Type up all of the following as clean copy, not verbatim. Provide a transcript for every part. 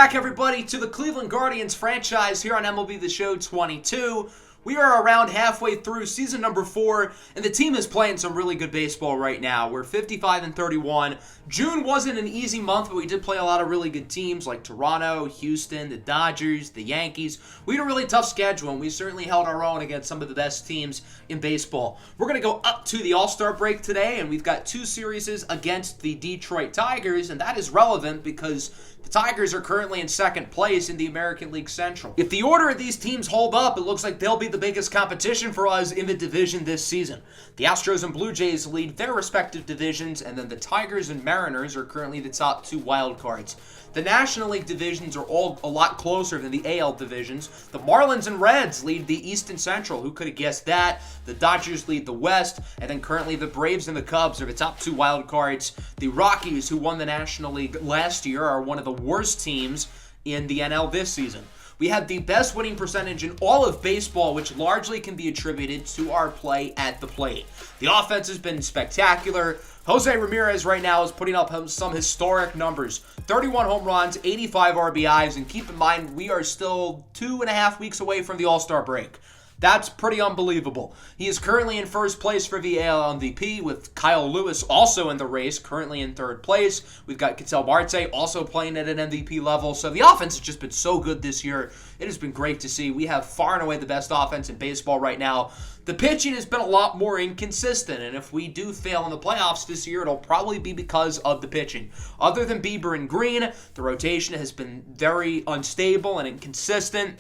back, everybody, to the Cleveland Guardians franchise here on MLB The Show 22. We are around halfway through season number 4, and the team is playing some really good baseball right now. We're 55-31. June wasn't an easy month, but we did play a lot of really good teams like Toronto, Houston, the Dodgers, the Yankees. We had a really tough schedule, and we certainly held our own against some of the best teams in baseball. We're going to go up to the All-Star break today, and we've got 2 series against the Detroit Tigers, and that is relevant because the Tigers are currently in second place in the American League Central. If the order of these teams hold up, it looks like they'll be the biggest competition for us in the division this season. The Astros and Blue Jays lead their respective divisions, and then the Tigers and Mariners are currently the top 2 wild cards. The National League divisions are all a lot closer than the AL divisions. The Marlins and Reds lead the East and Central. Who could have guessed that? The Dodgers lead the West, and then currently the Braves and the Cubs are the top 2 wild cards. The Rockies, who won the National League last year, are one of the worst teams in the NL this season. We had the best winning percentage in all of baseball, which largely can be attributed to our play at the plate. The offense has been spectacular. Jose Ramirez right now is putting up some historic numbers. 31 home runs, 85 RBIs, and keep in mind, we are still 2.5 weeks away from the All-Star break. That's pretty unbelievable. He is currently in first place for the AL MVP, with Kyle Lewis also in the race, currently in third place. We've got Ketel Marte also playing at an MVP level. So the offense has just been so good this year. It has been great to see. We have far and away the best offense in baseball right now. The pitching has been a lot more inconsistent, and if we do fail in the playoffs this year, it'll probably be because of the pitching. Other than Bieber and Green, the rotation has been very unstable and inconsistent.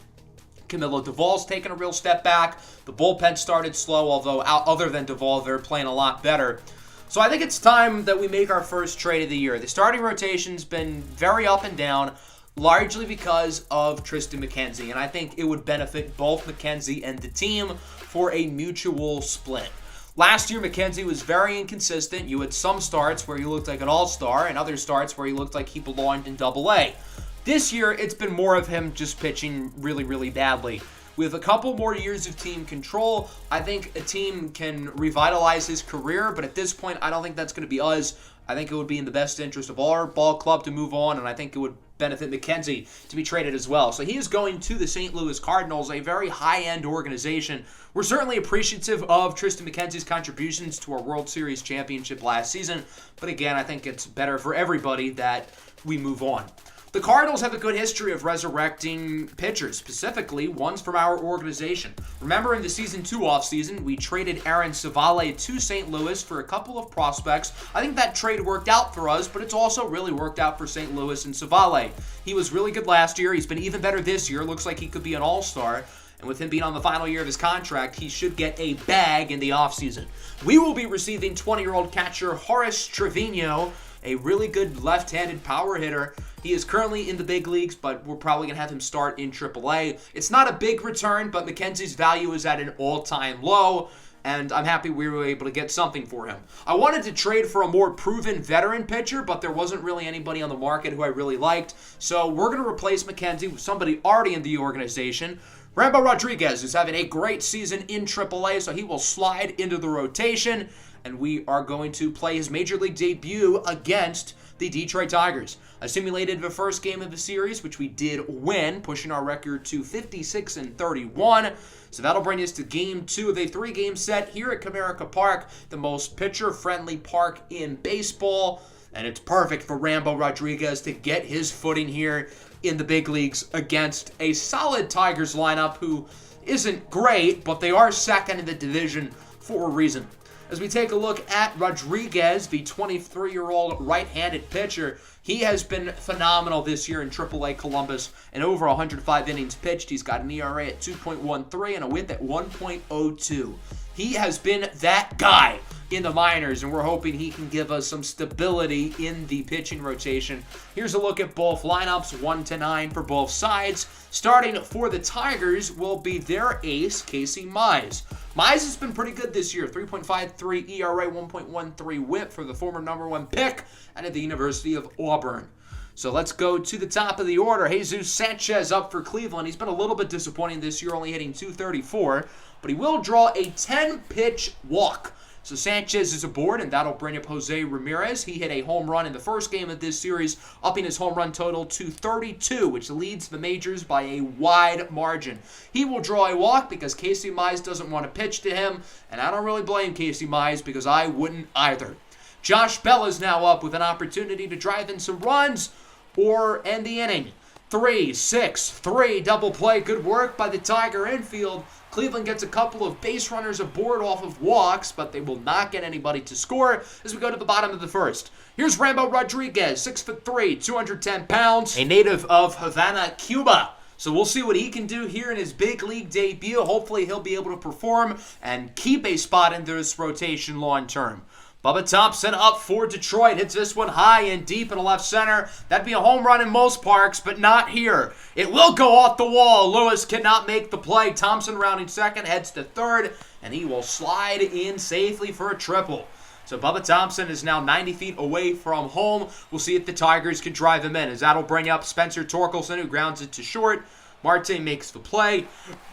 Camilo Duvall's taken a real step back. The bullpen started slow, although other than Duvall, they're playing a lot better. So I think it's time that we make our first trade of the year. The starting rotation's been very up and down, largely because of Triston McKenzie, and I think it would benefit both McKenzie and the team for a mutual split. Last year, McKenzie was very inconsistent. You had some starts where he looked like an all-star and other starts where he looked like he belonged in Double-A. This year, it's been more of him just pitching really, really badly. With a couple more years of team control, I think a team can revitalize his career, but at this point, I don't think that's going to be us. I think it would be in the best interest of our ball club to move on, and I think it would benefit McKenzie to be traded as well. So he is going to the St. Louis Cardinals, a very high-end organization. We're certainly appreciative of Triston McKenzie's contributions to our World Series championship last season, but again, I think it's better for everybody that we move on. The Cardinals have a good history of resurrecting pitchers, specifically ones from our organization. Remember in the Season 2 offseason, we traded Aaron Civale to St. Louis for a couple of prospects. I think that trade worked out for us, but it's also really worked out for St. Louis and Civale. He was really good last year. He's been even better this year. Looks like he could be an all-star. And with him being on the final year of his contract, he should get a bag in the offseason. We will be receiving 20-year-old catcher Horace Trevino, a really good left-handed power hitter. He is currently in the big leagues, but we're probably going to have him start in AAA. It's not a big return, but McKenzie's value is at an all-time low, and I'm happy we were able to get something for him. I wanted to trade for a more proven veteran pitcher, but there wasn't really anybody on the market who I really liked, so we're going to replace McKenzie with somebody already in the organization. Rambo Rodriguez is having a great season in AAA, so he will slide into the rotation, and we are going to play his Major League debut against the Detroit Tigers. I simulated the first game of the series, which we did win, pushing our record to 56-31. So that'll bring us to Game 2 of a 3-game set here at CABRERA Park, the most pitcher-friendly park in baseball. And it's perfect for Rambo Rodriguez to get his footing here in the big leagues against a solid Tigers lineup who isn't great, but they are second in the division for a reason. As we take a look at Rodriguez, the 23-year-old right-handed pitcher, he has been phenomenal this year in AAA Columbus and over 105 innings pitched. He's got an ERA at 2.13 and a WHIP at 1.02. He has been that guy in the minors, and we're hoping he can give us some stability in the pitching rotation. Here's a look at both lineups, 1-9 for both sides. Starting for the Tigers will be their ace, Casey Mize. Mize has been pretty good this year, 3.53 ERA, 1.13 WHIP for the former #1 pick out of the University of Auburn. So let's go to the top of the order. Jesus Sanchez up for Cleveland. He's been a little bit disappointing this year, only hitting .234, but he will draw a 10-pitch walk. So Sanchez is aboard, and that'll bring up Jose Ramirez. He hit a home run in the first game of this series, upping his home run total to 32, which leads the majors by a wide margin. He will draw a walk because Casey Mize doesn't want to pitch to him, and I don't really blame Casey Mize because I wouldn't either. Josh Bell is now up with an opportunity to drive in some runs or end the inning. 3-6-3 double play. Good work by the Tiger infield. Cleveland gets a couple of base runners aboard off of walks, but they will not get anybody to score as we go to the bottom of the first. Here's Rambo Rodriguez, 6'3", 210 pounds, a native of Havana, Cuba. So we'll see what he can do here in his big league debut. Hopefully he'll be able to perform and keep a spot in this rotation long term. Bubba Thompson up for Detroit. Hits this one high and deep in the left center. That'd be a home run in most parks, but not here. It will go off the wall. Lewis cannot make the play. Thompson rounding second, heads to third, and he will slide in safely for a triple. So Bubba Thompson is now 90 feet away from home. We'll see if the Tigers can drive him in, as that'll bring up Spencer Torkelson, who grounds it to short. Marte makes the play,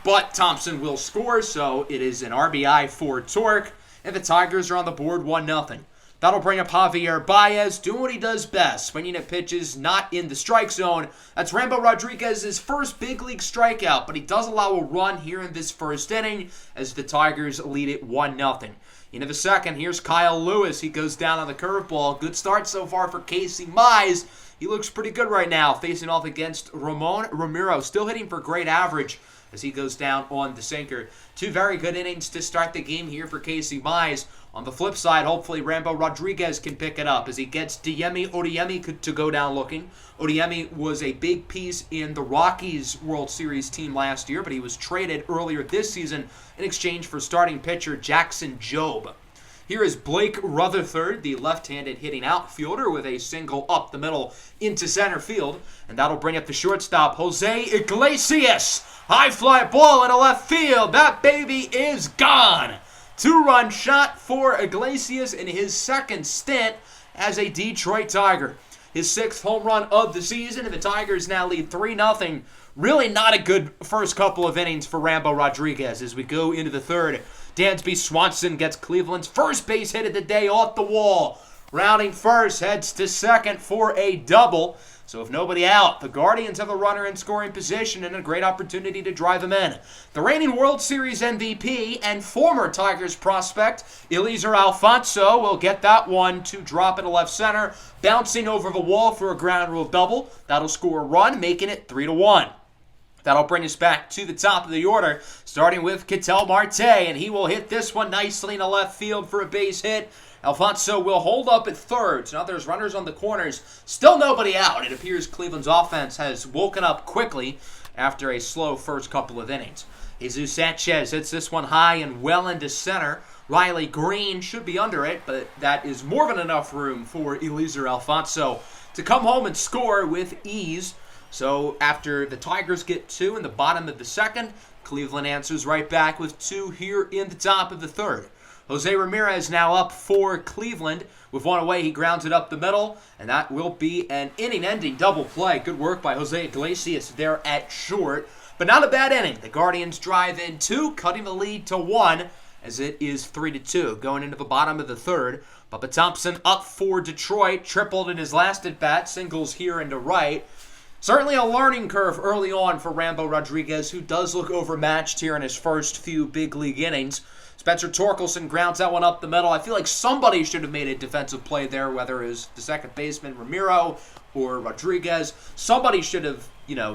but Thompson will score, so it is an RBI for Torque. And the Tigers are on the board 1-0. That'll bring up Javier Baez, doing what he does best, swinging at pitches not in the strike zone. That's Rambo Rodriguez's first big league strikeout, but he does allow a run here in this first inning as the Tigers lead it 1-0. Into the second, here's Kyle Lewis. He goes down on the curveball. Good start so far for Casey Mize. He looks pretty good right now, facing off against Ramon Ramiro, still hitting for great average as he goes down on the sinker. Two very good innings to start the game here for Casey Mize. On the flip side, hopefully Rambo Rodriguez can pick it up as he gets Diemi Odiemi to go down looking. Odiemi was a big piece in the Rockies World Series team last year, but he was traded earlier this season in exchange for starting pitcher Jackson Jobe. Here is Blake Rutherford, the left-handed hitting outfielder, with a single up the middle into center field. And that'll bring up the shortstop, Jose Iglesias. High fly ball into left field. That baby is gone. Two-run shot for Iglesias in his second stint as a Detroit Tiger. His sixth home run of the season, and the Tigers now lead 3-0. Really not a good first couple of innings for Rambo Rodriguez as we go into the third. Dansby Swanson gets Cleveland's first base hit of the day off the wall. Rounding first, heads to second for a double. So if nobody out, the Guardians have a runner in scoring position and a great opportunity to drive him in. The reigning World Series MVP and former Tigers prospect, Eliezer Alfonso, will get that one to drop into left center, bouncing over the wall for a ground rule double. That'll score a run, making it 3-1. That'll bring us back to the top of the order, starting with Ketel Marte, and he will hit this one nicely into left field for a base hit. Alfonso will hold up at third. So now there's runners on the corners. Still nobody out. It appears Cleveland's offense has woken up quickly after a slow first couple of innings. Jesus Sanchez hits this one high and well into center. Riley Green should be under it, but that is more than enough room for Eliezer Alfonso to come home and score with ease. So after the Tigers get two in the bottom of the second, Cleveland answers right back with two here in the top of the third. Jose Ramirez now up for Cleveland. With one away, he grounds it up the middle, and that will be an inning-ending double play. Good work by Jose Iglesias there at short, but not a bad inning. The Guardians drive in two, cutting the lead to 1 as it is 3-2. Going into the bottom of the third, Bubba Thompson up for Detroit, tripled in his last at-bat, singles here and to right. Certainly a learning curve early on for Rambo Rodriguez, who does look overmatched here in his first few big league innings. Spencer Torkelson grounds that one up the middle. I feel like somebody should have made a defensive play there, whether it was the second baseman, Ramiro, or Rodriguez. Somebody should have,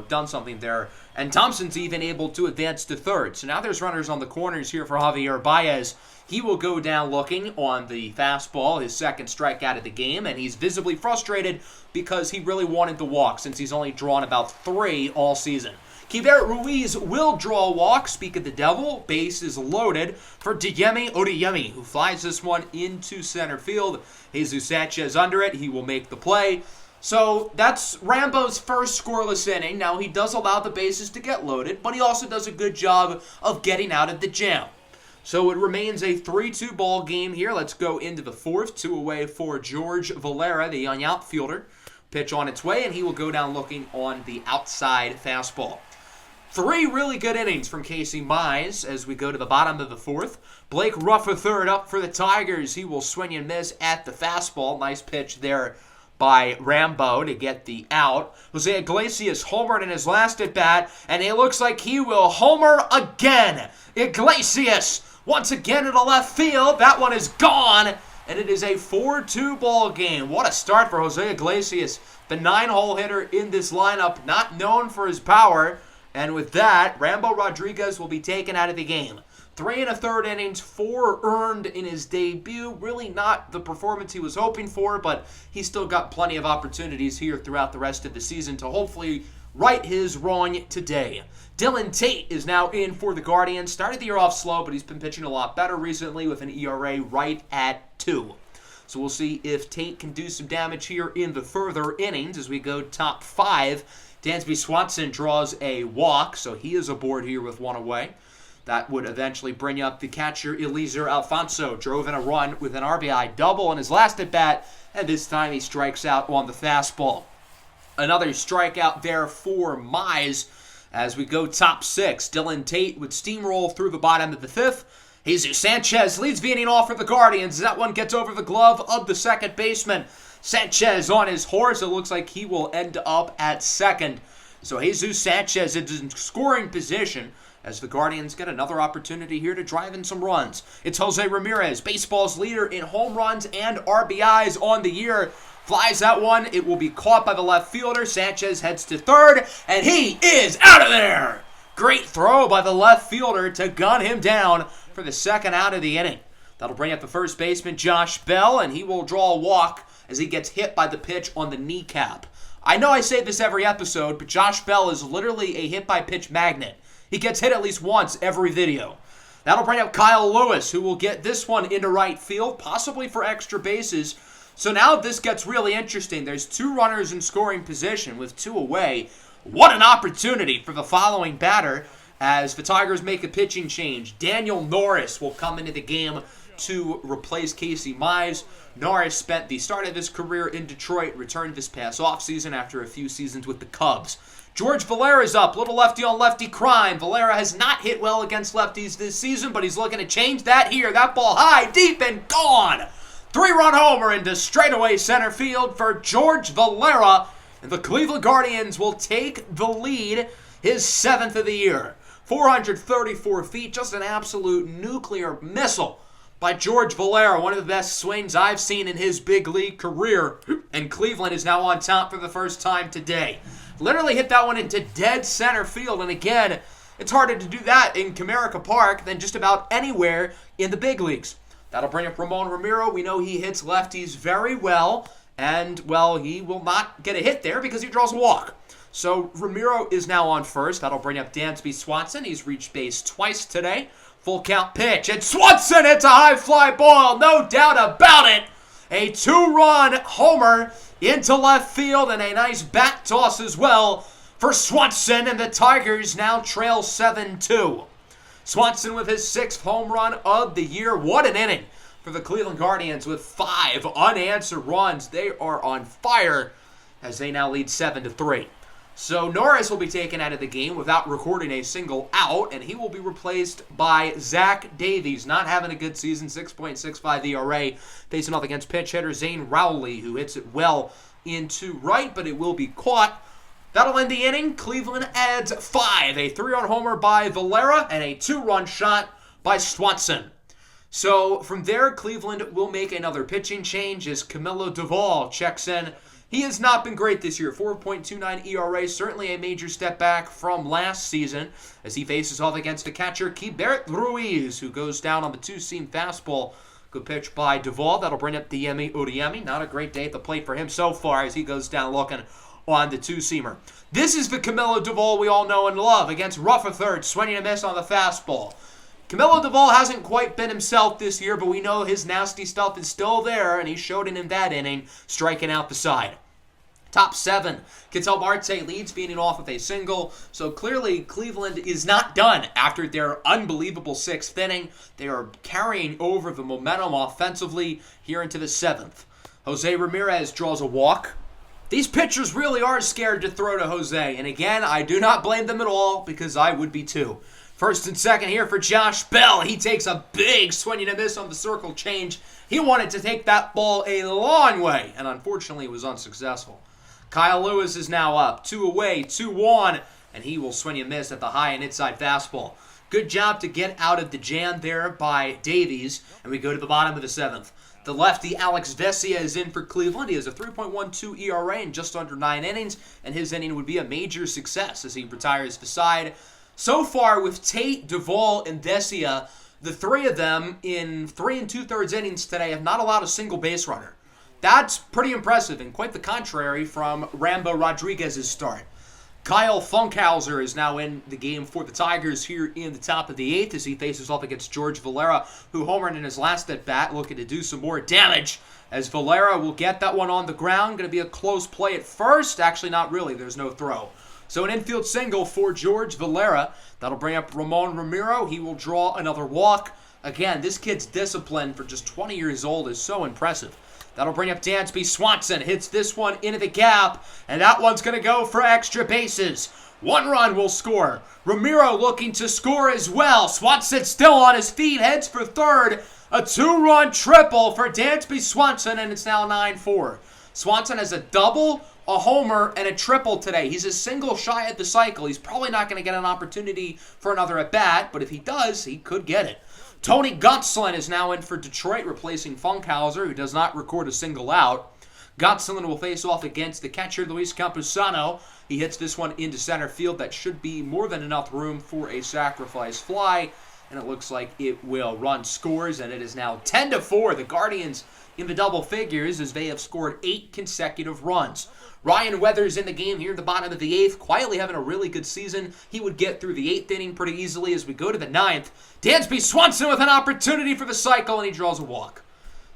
done something there. And Thompson's even able to advance to third. So now there's runners on the corners here for Javier Baez. He will go down looking on the fastball, his second strikeout of the game, and he's visibly frustrated because he really wanted the walk since he's only drawn about 3 all season. Keibert Ruiz will draw a walk. Speak of the devil, base is loaded for Diemi Odiemi, who flies this one into center field. Jesus Sanchez under it. He will make the play. So that's Rambo's first scoreless inning. Now he does allow the bases to get loaded, but he also does a good job of getting out of the jam. So it remains a 3-2 ball game here. Let's go into the fourth. 2 away for George Valera, the young outfielder. Pitch on its way, and he will go down looking on the outside fastball. Three really good innings from Casey Mize as we go to the bottom of the fourth. Blake Rutherford up for the Tigers. He will swing and miss at the fastball. Nice pitch there by Rambo to get the out. Jose Iglesias homered in his last at-bat, and it looks like he will homer again. Iglesias once again to the left field. That one is gone, and it is a 4-2 ball game. What a start for Jose Iglesias, the 9-hole hitter in this lineup, not known for his power. And with that, Rambo Rodriguez will be taken out of the game. 3 1/3 innings, 4 earned in his debut. Really not the performance he was hoping for, but he's still got plenty of opportunities here throughout the rest of the season to hopefully right his wrong today. Dylan Tate is now in for the Guardians. Started the year off slow, but he's been pitching a lot better recently with an ERA right at 2. So we'll see if Tate can do some damage here in the further innings as we go top 5. Dansby Swanson draws a walk, so he is aboard here with 1 away. That would eventually bring up the catcher, Eliezer Alfonso. Drove in a run with an RBI double in his last at-bat, and this time he strikes out on the fastball. Another strikeout there for Mize as we go top 6. Dylan Tate would steamroll through the bottom of the 5th. Jesus Sanchez leads the inning off for the Guardians. That one gets over the glove of the second baseman. Sanchez on his horse. It looks like he will end up at second. So Jesus Sanchez is in scoring position as the Guardians get another opportunity here to drive in some runs. It's Jose Ramirez, baseball's leader in home runs and RBIs on the year. Flies that one. It will be caught by the left fielder. Sanchez heads to third, and he is out of there. Great throw by the left fielder to gun him down for the second out of the inning. That'll bring up the first baseman, Josh Bell, and he will draw a walk as he gets hit by the pitch on the kneecap. I know I say this every episode, but Josh Bell is literally a hit-by-pitch magnet. He gets hit at least once every video. That'll bring up Kyle Lewis, who will get this one into right field, possibly for extra bases. So now this gets really interesting. There's 2 runners in scoring position with 2 away. What an opportunity for the following batter as the Tigers make a pitching change. Daniel Norris will come into the game to replace Casey Mize. Norris spent the start of his career in Detroit, returned this past offseason after a few seasons with the Cubs. George Valera's up, little lefty on lefty crime. Valera has not hit well against lefties this season, but he's looking to change that here. That ball high, deep, and gone. 3-run homer into straightaway center field for George Valera, and the Cleveland Guardians will take the lead, his 7th of the year. 434 feet, just an absolute nuclear missile by George Valera, one of the best swings I've seen in his big league career, and Cleveland is now on top for the first time today. Literally hit that one into dead center field, and again, it's harder to do that in Comerica Park than just about anywhere in the big leagues. That'll bring up Ramon Ramiro. We know he hits lefties very well, and, well, he will not get a hit there because he draws a walk. So Ramiro is now on first. That'll bring up Dansby Swanson. He's reached base twice today. Full count pitch, and Swanson hits a high fly ball, no doubt about it. A 2-run homer into left field and a nice bat toss as well for Swanson, and the Tigers now trail 7-2. Swanson with his 6th home run of the year. What an inning for the Cleveland Guardians with 5 unanswered runs. They are on fire as they now lead 7-3. So Norris will be taken out of the game without recording a single out, and he will be replaced by Zach Davies. Not having a good season, 6.65 ERA, facing off against pinch hitter Zane Rowley, who hits it well into right, but it will be caught. That'll end the inning. Cleveland adds 5, a 3-run homer by Valera and a 2-run shot by Swanson. So from there, Cleveland will make another pitching change as Camilo Doval checks in. He has not been great this year. 4.29 ERA, certainly a major step back from last season as he faces off against the catcher Keibert Ruiz, who goes down on the 2-seam fastball. Good pitch by Doval. That'll bring up Diemi Odiemi. Not a great day at the plate for him so far as he goes down looking on the 2-seamer. This is the Camilo Doval we all know and love against Rutherford, swinging a miss on the fastball. Camilo Doval hasn't quite been himself this year, but we know his nasty stuff is still there, and he showed it in that inning, striking out the side. Top 7, Ketel Marte leads, beating off with a single. So clearly, Cleveland is not done after their unbelievable 6th inning. They are carrying over the momentum offensively here into the 7th. Jose Ramirez draws a walk. These pitchers really are scared to throw to Jose. And again, I do not blame them at all because I would be too. First and second here for Josh Bell. He takes a big swing and a miss on the circle change. He wanted to take that ball a long way, and unfortunately was unsuccessful. Kyle Lewis is now up. 2 away, 2-1, and he will swing and miss at the high and inside fastball. Good job to get out of the jam there by Davies, and we go to the bottom of the 7th. The lefty, Alex Vesia, is in for Cleveland. He has a 3.12 ERA in just under 9 innings, and his inning would be a major success as he retires the side. So far, with Tate, Duvall, and Vesia, the three of them in 3 2/3 innings today have not allowed a single base runner. That's pretty impressive, and quite the contrary from Rambo Rodriguez's start. Kyle Funkhauser is now in the game for the Tigers here in the top of the 8th as he faces off against George Valera, who homered in his last at-bat, looking to do some more damage. As Valera will get that one on the ground. Going to be a close play at first. Actually, not really. There's no throw. So an infield single for George Valera. That'll bring up Ramon Ramiro. He will draw another walk. Again, this kid's discipline for just 20 years old is so impressive. That'll bring up Dansby Swanson. Hits this one into the gap, and that one's going to go for extra bases. 1 run will score. Ramiro looking to score as well. Swanson still on his feet, heads for third. A 2-run triple for Dansby Swanson, and it's now 9-4. Swanson has a double, a homer, and a triple today. He's a single shy at the cycle. He's probably not going to get an opportunity for another at-bat, but if he does, he could get it. Tony Gonsolin is now in for Detroit, replacing Funkhauser, who does not record a single out. Gonsolin will face off against the catcher, Luis Campusano. He hits this one into center field. That should be more than enough room for a sacrifice fly, and it looks like it will. Run scores, and it is now 10-4. The Guardians in the double figures as they have scored 8 consecutive runs. Ryan Weathers in the game here at the bottom of the 8th, quietly having a really good season. He would get through the 8th inning pretty easily as we go to the 9th. Dansby Swanson with an opportunity for the cycle, and he draws a walk.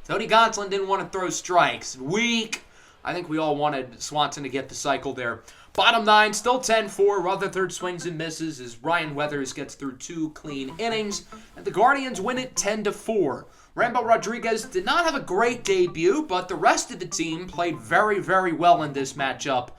Tony Gonsolin didn't want to throw strikes. Weak. I think we all wanted Swanson to get the cycle there. Bottom 9, still 10-4. Rutherford swings and misses as Ryan Weathers gets through 2 clean innings, and the Guardians win it 10-4. Rambo Rodriguez did not have a great debut, but the rest of the team played very, very well in this matchup.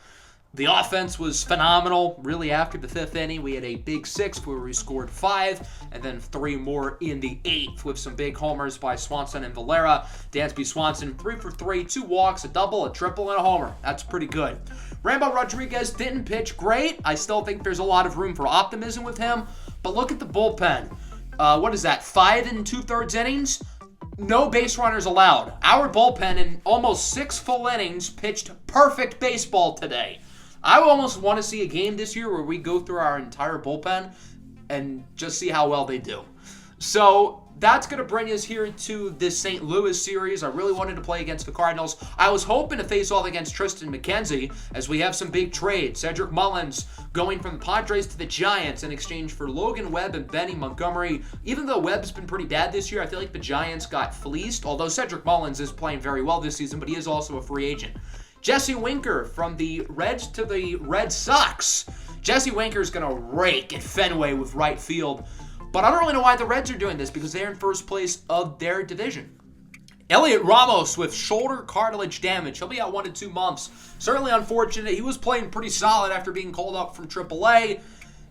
The offense was phenomenal. Really, after the 5th inning, we had a big 6th where we scored 5, and then 3 more in the 8th with some big homers by Swanson and Valera. Dansby Swanson, 3 for 3, 2 walks, a double, a triple, and a homer. That's pretty good. Rambo Rodriguez didn't pitch great. I still think there's a lot of room for optimism with him, but look at the bullpen. What is that, 5 2/3 innings? No base runners allowed. Our bullpen in almost 6 full innings pitched perfect baseball today. I almost want to see a game this year where we go through our entire bullpen and just see how well they do. So that's going to bring us here to this St. Louis series. I really wanted to play against the Cardinals. I was hoping to face off against Tristan McKenzie as we have some big trades. Cedric Mullins going from the Padres to the Giants in exchange for Logan Webb and Benny Montgomery. Even though Webb's been pretty bad this year, I feel like the Giants got fleeced, although Cedric Mullins is playing very well this season, but he is also a free agent. Jesse Winker from the Reds to the Red Sox. Jesse Winker is going to rake at Fenway with right field. But I don't really know why the Reds are doing this because they're in first place of their division. Elliot Ramos with shoulder cartilage damage. He'll be out 1 to 2 months. Certainly unfortunate. He was playing pretty solid after being called up from AAA.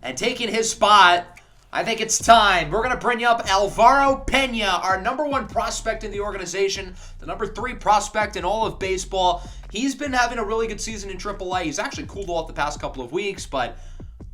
And taking his spot, I think it's time. We're going to bring up Alvaro Pena, our number 1 prospect in the organization, the number 3 prospect in all of baseball. He's been having a really good season in AAA. He's actually cooled off the past couple of weeks, but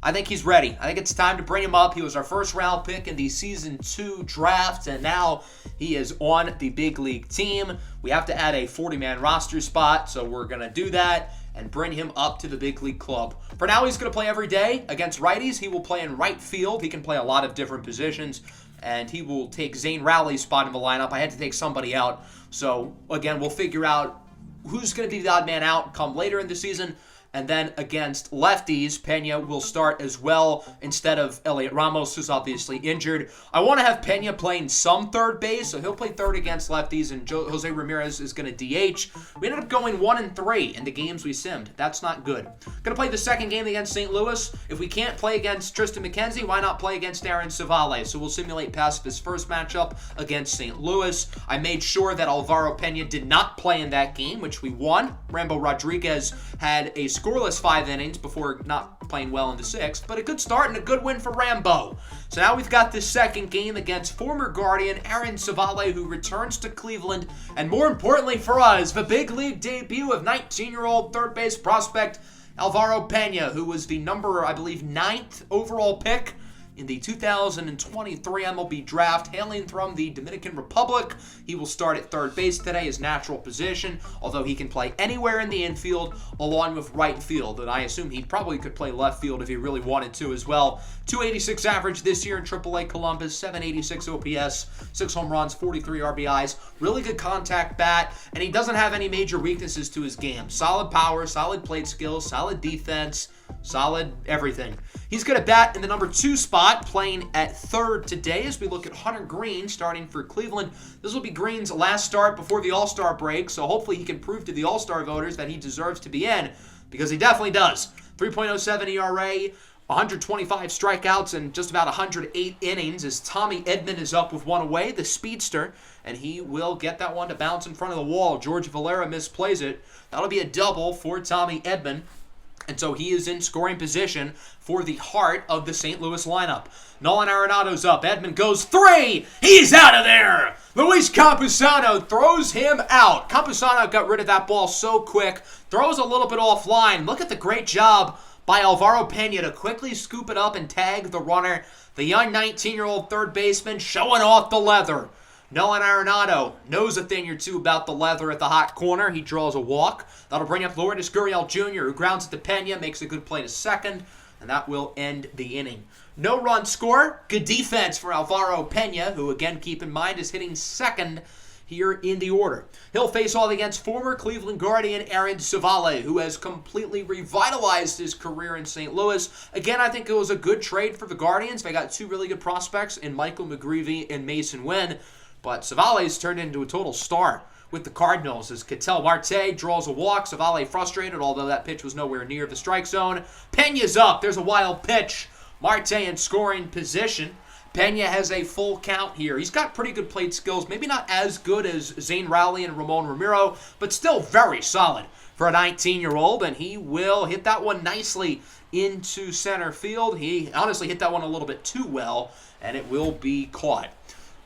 I think he's ready. I think it's time to bring him up. He was our first round pick in the Season 2 draft, and now he is on the big league team. We have to add a 40-man roster spot, so we're going to do that and bring him up to the big league club. For now, he's going to play every day against righties. He will play in right field. He can play a lot of different positions, and he will take Zane Rowley's spot in the lineup. I had to take somebody out, so again, we'll figure out who's going to be the odd man out come later in the season. And then against lefties, Pena will start as well instead of Elliot Ramos, who's obviously injured. I want to have Pena playing some third base, so he'll play third against lefties, and Jose Ramirez is going to DH. We ended up going 1-3 in the games we simmed. That's not good. Going to play the second game against St. Louis. If we can't play against Tristan McKenzie, why not play against Aaron Civale? So we'll simulate Pacifi's first matchup against St. Louis. I made sure that Alvaro Pena did not play in that game, which we won. Rambo Rodriguez had a scoreless 5 innings before not playing well in the 6th, but a good start and a good win for Rambo. So now we've got this second game against former Guardian Aaron Civale, who returns to Cleveland, and more importantly for us, the big league debut of 19-year-old third base prospect Alvaro Pena, who was the number, I believe, 9th overall pick in the 2023 MLB draft, hailing from the Dominican Republic. He will start at third base today, his natural position, although he can play anywhere in the infield along with right field, and I assume he probably could play left field if he really wanted to as well. 286 average this year in AAA Columbus, 786 OPS, 6 home runs, 43 RBIs, really good contact bat, and he doesn't have any major weaknesses to his game. Solid power, solid plate skills, solid defense, solid everything. He's going to bat in the number 2 spot, playing at third today as we look at Hunter Greene starting for Cleveland. This will be Greene's last start before the All-Star break, so hopefully he can prove to the All-Star voters that he deserves to be in, because he definitely does. 3.07 ERA, 125 strikeouts, and just about 108 innings as Tommy Edman is up with one away, the speedster, and he will get that one to bounce in front of the wall. George Valera misplays it. That'll be a double for Tommy Edman. And so he is in scoring position for the heart of the St. Louis lineup. Nolan Arenado's up. Edman goes 3. He's out of there. Luis Campusano throws him out. Campusano got rid of that ball so quick. Throws a little bit offline. Look at the great job by Alvaro Pena to quickly scoop it up and tag the runner. The young 19-year-old third baseman showing off the leather. Nolan Arenado knows a thing or two about the leather at the hot corner. He draws a walk. That'll bring up Lourdes Gurriel Jr., who grounds it to Pena, makes a good play to second, and that will end the inning. No run score. Good defense for Alvaro Pena, who, again, keep in mind, is hitting second here in the order. He'll face off against former Cleveland Guardian Aaron Civale, who has completely revitalized his career in St. Louis. Again, I think it was a good trade for the Guardians. They got 2 really good prospects in Michael McGreevy and Mason Wynn. But Civale's turned into a total star with the Cardinals as Ketel Marte draws a walk. Civale frustrated, although that pitch was nowhere near the strike zone. Pena's up. There's a wild pitch. Marte in scoring position. Pena has a full count here. He's got pretty good plate skills. Maybe not as good as Zane Rowley and Ramon Ramiro, but still very solid for a 19-year-old. And he will hit that one nicely into center field. He honestly hit that one a little bit too well, and it will be caught.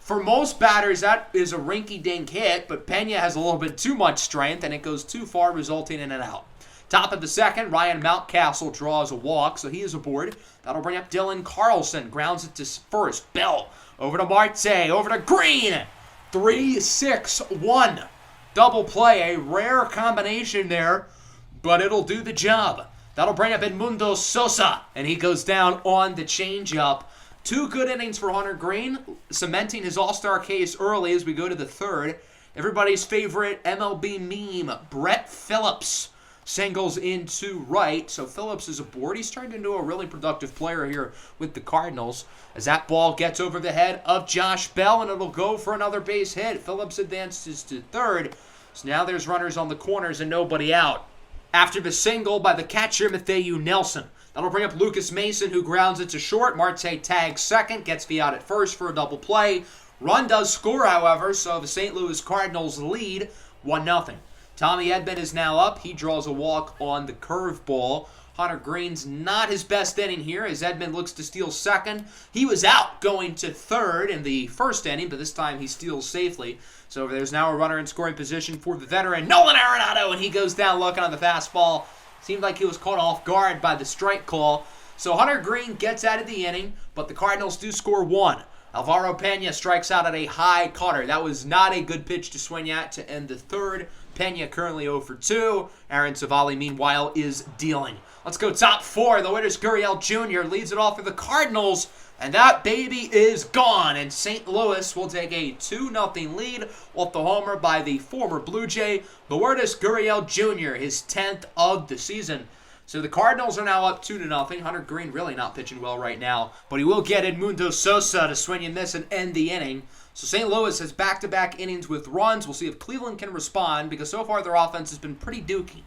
For most batters, that is a rinky-dink hit, but Pena has a little bit too much strength, and it goes too far, resulting in an out. Top of the second, Ryan Mountcastle draws a walk, so he is aboard. That'll bring up Dylan Carlson, grounds it to first. Bell, over to Marte, over to Greene. 3-6-1. Double play, a rare combination there, but it'll do the job. That'll bring up Edmundo Sosa, and he goes down on the changeup. 2 good innings for Hunter Greene, cementing his all-star case early as we go to the third. Everybody's favorite MLB meme, Brett Phillips, singles into right. So Phillips is aboard. He's turned into a really productive player here with the Cardinals as that ball gets over the head of Josh Bell, and it'll go for another base hit. Phillips advances to third. So now there's runners on the corners and nobody out. After the single by the catcher, Matthew Nelson. That'll bring up Lucas Mason, who grounds it to short. Marte tags second, gets the out at first for a double play. Run does score, however, so the St. Louis Cardinals lead 1-0. Tommy Edman is now up. He draws a walk on the curveball. Hunter Greene's not his best inning here as Edman looks to steal second. He was out going to third in the first inning, but this time he steals safely. So there's now a runner in scoring position for the veteran Nolan Arenado, and he goes down looking on the fastball. Seemed like he was caught off guard by the strike call. So Hunter Greene gets out of the inning, but the Cardinals do score 1. Alvaro Pena strikes out at a high cutter. That was not a good pitch to swing at to end the third. Pena currently 0 for 2. Aaron Civale, meanwhile, is dealing. Let's go top 4. Lourdes Gurriel Jr. leads it off for the Cardinals, and that baby is gone. And St. Louis will take a 2-0 lead off the homer by the former Blue Jay, Lourdes Gurriel Jr., his 10th of the season. So the Cardinals are now up 2-0. Hunter Green really not pitching well right now, but he will get Edmundo Sosa to swing and miss and end the inning. So St. Louis has back-to-back innings with runs. We'll see if Cleveland can respond, because so far their offense has been pretty dookie.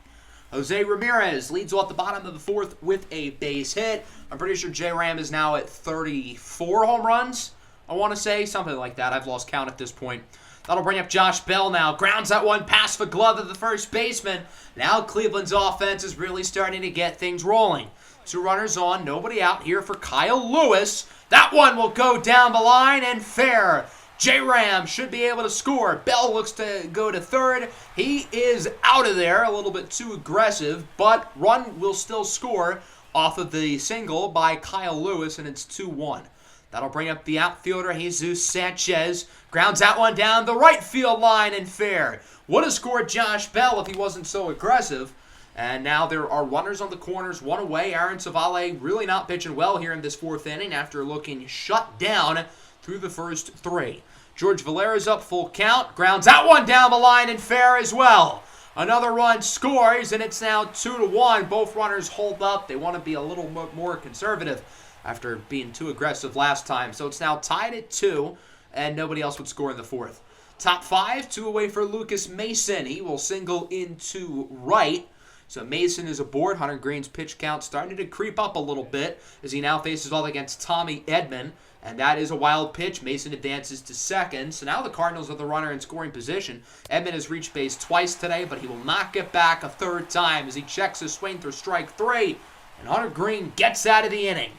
Jose Ramirez leads off the bottom of the fourth with a base hit. I'm pretty sure J-Ram is now at 34 home runs, I want to say. Something like that. I've lost count at this point. That'll bring up Josh Bell now. Grounds that one past the glove of the first baseman. Now Cleveland's offense is really starting to get things rolling. 2 runners on, nobody out here for Kyle Lewis. That one will go down the line and fair. J-Ram should be able to score. Bell looks to go to third. He is out of there, a little bit too aggressive, but run will still score off of the single by Kyle Lewis, and it's 2-1. That'll bring up the outfielder, Jesus Sanchez. Grounds that one down the right field line and fair. Would have scored Josh Bell if he wasn't so aggressive. And now there are runners on the corners, one away. Aaron Savale really not pitching well here in this fourth inning after looking shut down through the first 3. George Valera's up full count. Grounds that one down the line and fair as well. Another run scores, and it's now 2-1. Both runners hold up. They want to be a little more conservative after being too aggressive last time. So it's now tied at 2, and nobody else would score in the fourth. Top 5, 2 away for Lucas Mason. He will single into right. So Mason is aboard. Hunter Green's pitch count starting to creep up a little bit as he now faces off against Tommy Edman. And that is a wild pitch. Mason advances to second. So now the Cardinals are the runner in scoring position. Edman has reached base twice today, but he will not get back a third time as he checks his swing through strike 3. And Hunter Green gets out of the inning.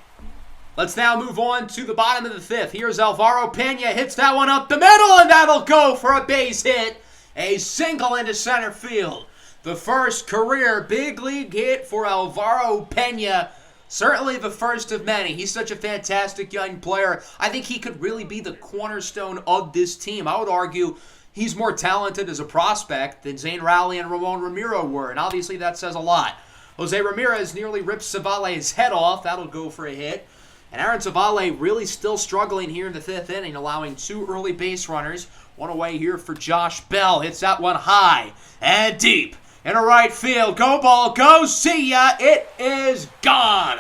Let's now move on to the bottom of the 5th. Here's Alvaro Pena. Hits that one up the middle, and that'll go for a base hit. A single into center field. The first career big league hit for Alvaro Pena. Certainly the first of many. He's such a fantastic young player. I think he could really be the cornerstone of this team. I would argue he's more talented as a prospect than Zane Rowley and Ramon Ramiro were, and obviously that says a lot. Jose Ramirez nearly rips Savale's head off. That'll go for a hit. And Aaron Savale really still struggling here in the 5th inning, allowing 2 early base runners. One away here for Josh Bell. Hits that one high and deep into right field. Go ball, go, see ya. It is gone.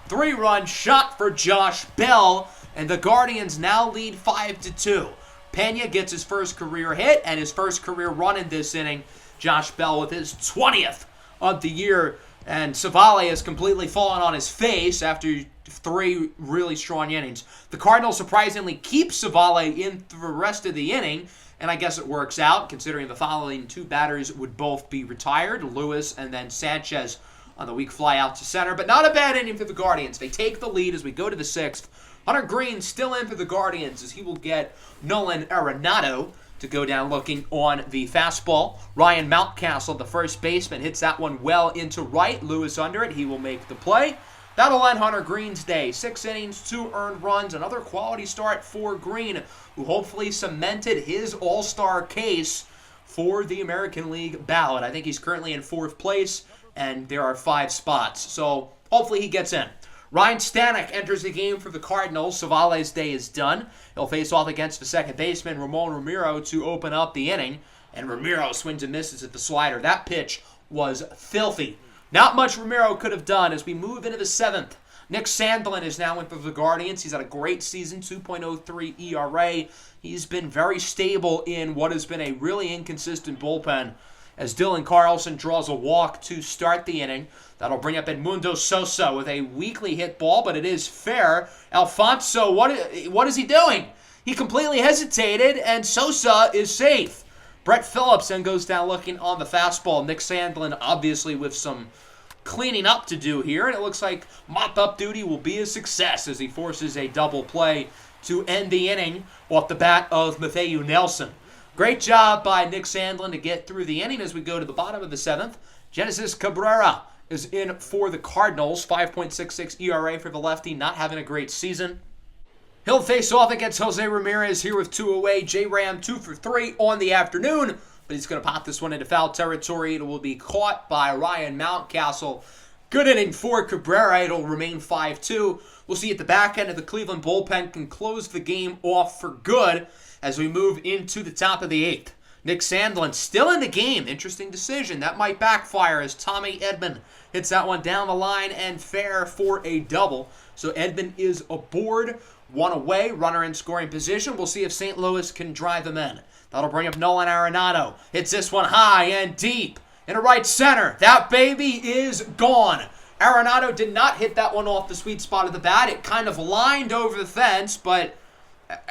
3-run shot for Josh Bell, and the Guardians now lead 5-2. Pena gets his first career hit and his first career run in this inning. Josh Bell with his 20th of the year, and Savale has completely fallen on his face after 3 really strong innings. The Cardinals surprisingly keep Savale in the rest of the inning, and I guess it works out considering the following 2 batters would both be retired, Lewis and then Sanchez on the weak fly out to center. But not a bad inning for the Guardians. They take the lead as we go to the 6th. Hunter Green still in for the Guardians as he will get Nolan Arenado to go down looking on the fastball. Ryan Mountcastle, the first baseman, hits that one well into right. Lewis under it. He will make the play. That'll end Hunter Green's day. 6 innings, 2 earned runs. Another quality start for Green, who hopefully cemented his all-star case for the American League ballot. I think he's currently in 4th place, and there are 5 spots. So hopefully he gets in. Ryan Stanek enters the game for the Cardinals. Savale's day is done. He'll face off against the second baseman, Ramon Ramiro, to open up the inning. And Ramiro swings and misses at the slider. That pitch was filthy. Not much Ramiro could have done as we move into the 7th. Nick Sandlin is now in for the Guardians. He's had a great season, 2.03 ERA. He's been very stable in what has been a really inconsistent bullpen as Dylan Carlson draws a walk to start the inning. That'll bring up Edmundo Sosa with a weakly hit ball, but it is fair. Alfonso, what is he doing? He completely hesitated, and Sosa is safe. Brett Phillips then goes down looking on the fastball. Nick Sandlin obviously with some cleaning up to do here, and it looks like mop-up duty will be a success as he forces a double play to end the inning off the bat of Matthew Nelson. Great job by Nick Sandlin to get through the inning as we go to the bottom of the 7th. Genesis Cabrera is in for the Cardinals. 5.66 ERA for the lefty, not having a great season. He'll face off against Jose Ramirez here with 2 away. J-Ram 2 for 3 on the afternoon, but he's going to pop this one into foul territory. It will be caught by Ryan Mountcastle. Good inning for Cabrera. It'll remain 5-2. We'll see at the back end of the Cleveland bullpen can close the game off for good as we move into the top of the 8th. Nick Sandlin still in the game. Interesting decision. That might backfire as Tommy Edman hits that one down the line and fair for a double. So Edman is aboard, one away, runner in scoring position. We'll see if St. Louis can drive him in. That'll bring up Nolan Arenado. Hits this one high and deep into right center. That baby is gone. Arenado did not hit that one off the sweet spot of the bat. It kind of lined over the fence, but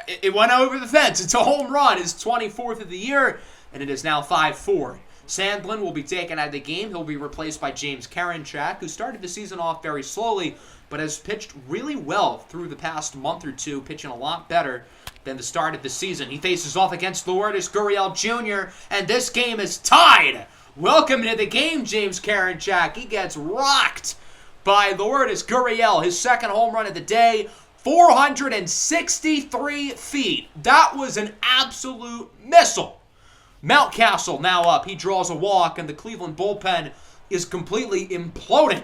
it went over the fence. It's a home run. His 24th of the year, and it is now 5-4. Sandlin will be taken out of the game. He'll be replaced by James Karinchak, who started the season off very slowly, but has pitched really well through the past month or two, pitching a lot better than the start of the season. He faces off against Lourdes Gurriel Jr., and this game is tied. Welcome to the game, James Karinchak. He gets rocked by Lourdes Gurriel, his second home run of the day, 463 feet. That was an absolute missile. Mountcastle now up. He draws a walk, and the Cleveland bullpen is completely imploding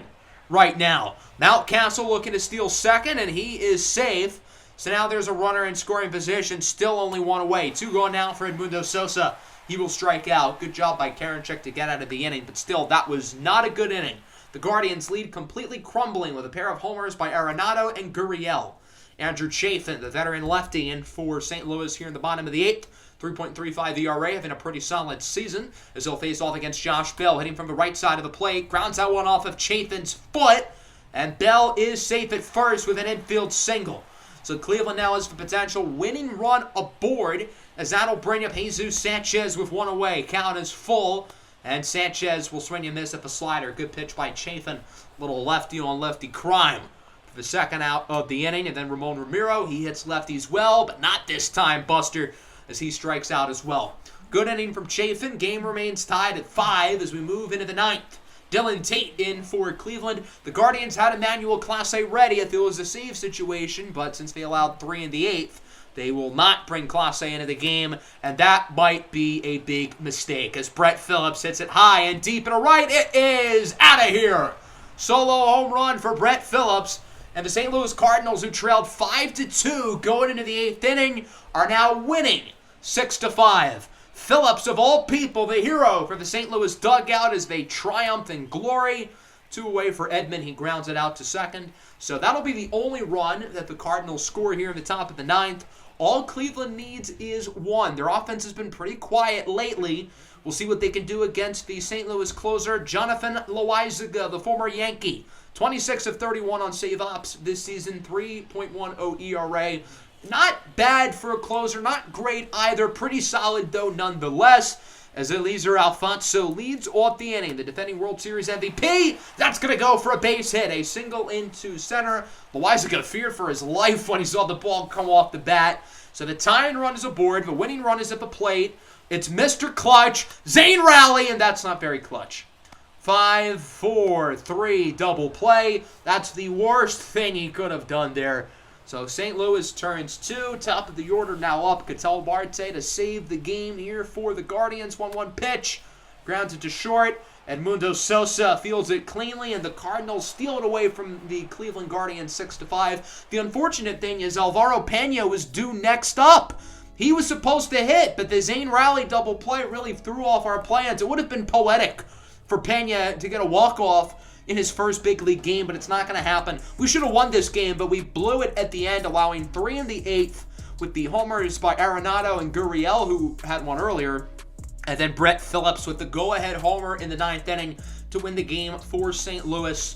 right now. Mountcastle looking to steal second, and he is safe. So now there's a runner in scoring position, still only one away. 2 going now for Edmundo Sosa. He will strike out. Good job by Karinchak to get out of the inning, but still, that was not a good inning. The Guardians lead completely crumbling with a pair of homers by Arenado and Gurriel. Andrew Chafin, the veteran lefty, in for St. Louis here in the bottom of the 8th. 3.35 ERA, having a pretty solid season as he'll face off against Josh Bell, hitting from the right side of the plate. Grounds that one off of Chafin's foot, and Bell is safe at first with an infield single. So Cleveland now has the potential winning run aboard, as that'll bring up Jesus Sanchez with one away. Count is full, and Sanchez will swing and miss at the slider. Good pitch by Chafin. Little lefty on lefty crime for the second out of the inning. And then Ramon Ramiro, he hits lefties well, but not this time, Buster, as he strikes out as well. Good inning from Chafin. Game remains tied at 5 as we move into the 9th. Dylan Tate in for Cleveland. The Guardians had Emmanuel Clase ready if it was a save situation, but since they allowed 3 in the 8th, they will not bring Clase into the game, and that might be a big mistake as Brett Phillips hits it high and deep and a right. It is out of here. Solo home run for Brett Phillips, and the St. Louis Cardinals, who trailed 5-2 going into the 8th inning, are now winning 6-5. Phillips, of all people, the hero for the St. Louis dugout as they triumph in glory. 2 away for Edman. He grounds it out to second. So that'll be the only run that the Cardinals score here in the top of the 9th. All Cleveland needs is 1. Their offense has been pretty quiet lately. We'll see what they can do against the St. Louis closer, Jonathan Loaizaga, the former Yankee. 26 of 31 on save ops this season, 3.10 ERA. Not bad for a closer, not great either. Pretty solid, though, nonetheless, as Eliezer Alfonso leads off the inning. The defending World Series MVP, that's going to go for a base hit. A single into center. Loaizaga feared for his life when he saw the ball come off the bat. So the tying run is aboard. The winning run is at the plate. It's Mr. Clutch, Zane Raleigh, and that's not very clutch. 5-4-3 double play. That's the worst thing he could have done there. So St. Louis turns 2. Top of the order now up. Ketel Marte to save the game here for the Guardians. 1-1 pitch. Grounds it to short. Edmundo Sosa fields it cleanly, and the Cardinals steal it away from the Cleveland Guardians 6-5. The unfortunate thing is Alvaro Pena was due next up. He was supposed to hit, but the Zane Raleigh double play really threw off our plans. It would have been poetic for Pena to get a walk-off in his first big league game, but it's not going to happen. We should have won this game, but we blew it at the end, allowing 3 in the 8th with the homers by Arenado and Gurriel, who had one earlier, and then Brett Phillips with the go-ahead homer in the 9th inning to win the game for St. Louis.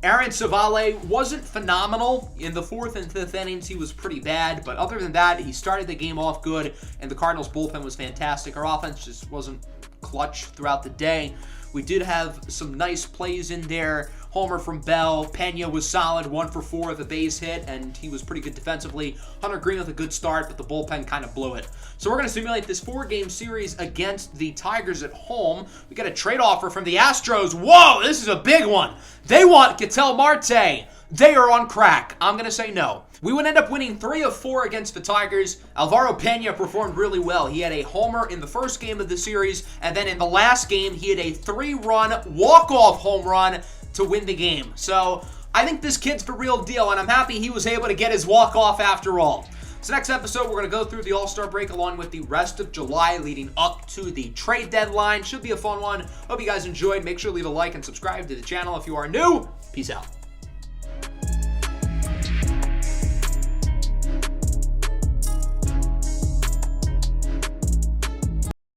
Aaron Savale wasn't phenomenal. In the 4th and 5th innings, he was pretty bad, but other than that, he started the game off good, and the Cardinals' bullpen was fantastic. Our offense just wasn't clutch throughout the day. We did have some nice plays in there. Homer from Bell. Pena was solid, 1 for 4 with a base hit, and he was pretty good defensively. Hunter Green with a good start, but the bullpen kind of blew it. So we're going to simulate this 4-game series against the Tigers at home. We got a trade offer from the Astros. Whoa, this is a big one. They want Ketel Marte. They are on crack. I'm going to say no. We would end up winning 3 of 4 against the Tigers. Alvaro Pena performed really well. He had a homer in the first game of the series, and then in the last game, he had a 3-run walk-off home run to win the game. So I think this kid's the real deal, and I'm happy he was able to get his walk-off after all. So next episode, we're going to go through the All-Star break along with the rest of July leading up to the trade deadline. Should be a fun one. Hope you guys enjoyed. Make sure to leave a like and subscribe to the channel if you are new. Peace out.